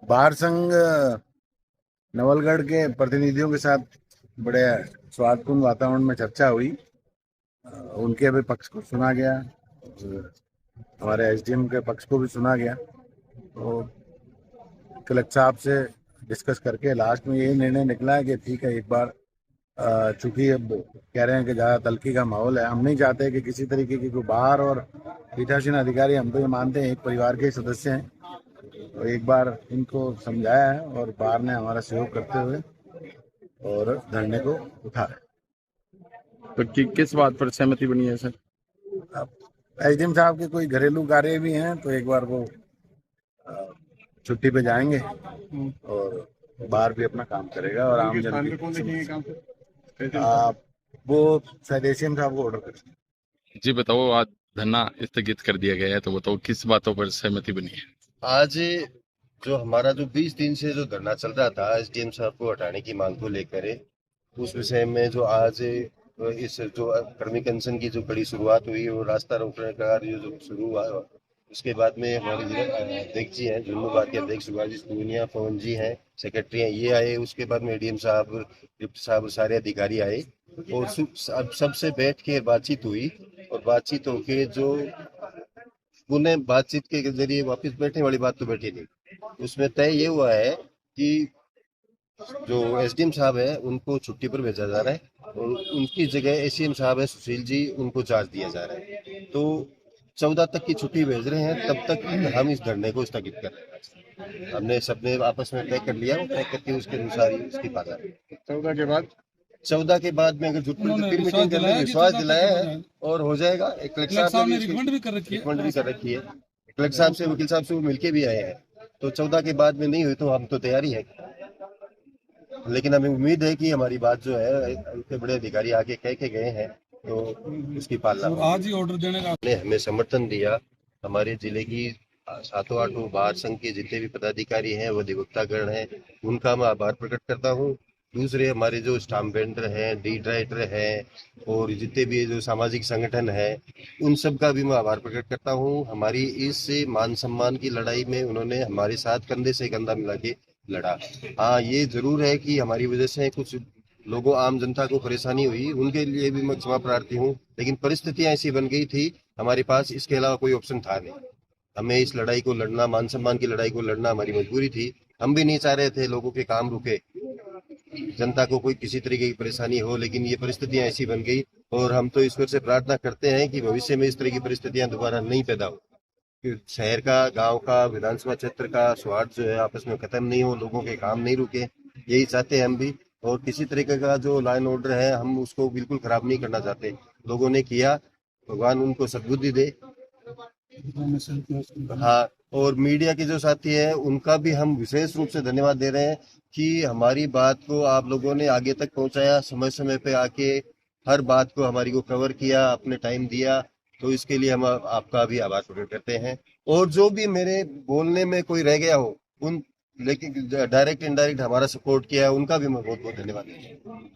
बार संघ नवलगढ़ के प्रतिनिधियों के साथ बड़े स्वादपूर्ण वातावरण में चर्चा हुई। उनके भी पक्ष को सुना गया, हमारे एसडीएम के पक्ष को भी सुना गया। तो कलेक्टर साहब से डिस्कस करके लास्ट में यही निर्णय निकला है कि ठीक है, एक बार चूंकि अब कह रहे हैं कि ज़्यादा तल्खी का माहौल है, हम नहीं चाहते कि किसी तरीके की कोई बाहर और पीठासीन अधिकारी, हम तो ये मानते हैं एक परिवार के सदस्य हैं। तो एक बार इनको समझाया है और बाहर ने हमारा सहयोग करते हुए और धरने को उठाया। तो किस बात पर सहमति बनी है सर? अब एसडीएम साहब के कोई घरेलू कार्य भी हैं, तो एक बार वो छुट्टी पे जाएंगे और बाहर भी अपना काम करेगा और आम जन वो शायद एसडीएम साहब को ऑर्डर करेंगे। जी बताओ, आज धरना स्थगित कर दिया गया है, तो बताओ किस बातों पर सहमति बनी है? आज जो हमारा जो 20 दिन से जो धरना चल रहा था एसडीएम साहब को हटाने की मांग को लेकर, उस विषय में जो आज इस जो कर्मिक अनशन की जो बड़ी शुरुआत हुई और रास्ता रोकने का कार्य जो शुरू हुआ, उसके बाद में हमारे जिला अध्यक्ष जी हैं, जुम्मूबाद के अध्यक्ष शिवाजी पूनिया पवन जी हैं, सेक्रेटरी हैं, ये आए। उसके बाद में एडीएम साहब, डिप्टी साहब, सारे अधिकारी आए और अब सबसे बैठ के बातचीत हुई। और बातचीत होके जो पुनः बातचीत के जरिए वापस बैठने वाली बात तो बैठी नहीं, उसमें तय ये हुआ है कि जो एसडीएम साहब है उनको छुट्टी पर भेजा जा रहा है और उनकी जगह एसीएम साहब है सुशील जी, उनको चार्ज दिया जा रहा है। तो 14 तक की छुट्टी भेज रहे हैं, तब तक हम इस धरने को स्थगित कर रहे हैं। हमने सबने आपस में तय कर लिया, तय करके उसके अनुसार ही उसकी बात है। 14 के बाद में अगर फिर मीटिंग करने विश्वास दिलाया है और हो जाएगा। एक कलेक्टर साहब ने रिकमेंड भी कर रखी है, कलेक्टर साहब से, वकील साहब से वो मिलके भी आए हैं। तो 14 के बाद में नहीं हुई तो हम तो तैयारी है, लेकिन हमें उम्मीद है कि हमारी बात जो है इतने बड़े अधिकारी आगे कह के गए हैं तो उसकी पालना होगी। आज ही ऑर्डर देने का हमें समर्थन दिया। हमारे जिले की 7-8 बार संघ के जितने भी पदाधिकारी हैं, वो अधिवक्तागण हैं, उनका मैं आभार प्रकट करता हूँ। दूसरे हमारे जो स्टाम्प वेंडर हैं, डीड राइटर हैं और जितने भी जो सामाजिक संगठन है, उन सब का भी मैं आभार प्रकट करता हूँ। हमारी इस मान सम्मान की लड़ाई में उन्होंने हमारे साथ कंधे से कंधा मिला के लड़ा। हाँ, ये जरूर है कि हमारी वजह से कुछ लोगों, आम जनता को परेशानी हुई, उनके लिए भी मैं क्षमा प्रार्थी हूँ, लेकिन परिस्थितियां ऐसी बन गई थी, हमारे पास इसके अलावा कोई ऑप्शन था नहीं। हमें इस लड़ाई को लड़ना, मान सम्मान की लड़ाई को लड़ना हमारी मजबूरी थी। हम भी नहीं चाह रहे थे लोगों के काम रुके, जनता को कोई किसी तरीके की परेशानी हो, लेकिन ये परिस्थितियां ऐसी बन गई और हम तो ईश्वर से प्रार्थना करते हैं कि भविष्य में इस तरह की परिस्थितियां दोबारा नहीं पैदा हो। शहर का, गांव का, विधानसभा क्षेत्र का स्वार्थ जो है आपस में खत्म नहीं हो, लोगों के काम नहीं रुके, यही चाहते हैं हम भी। और किसी तरीके का जो लॉ एंड ऑर्डर है, हम उसको बिल्कुल खराब नहीं करना चाहते। लोगों ने किया, भगवान उनको सद्बुद्धि दे। हाँ, और मीडिया के जो साथी हैं उनका भी हम विशेष रूप से धन्यवाद दे रहे हैं कि हमारी बात को आप लोगों ने आगे तक पहुंचाया, समय समय पे आके हर बात को हमारी को कवर किया, अपने टाइम दिया, तो इसके लिए हम आपका भी आभार प्रकट करते हैं। और जो भी मेरे बोलने में कोई रह गया हो, उन लेकिन डायरेक्ट इनडायरेक्ट हमारा सपोर्ट किया है, उनका भी मैं बहुत बहुत धन्यवाद देता हूँ।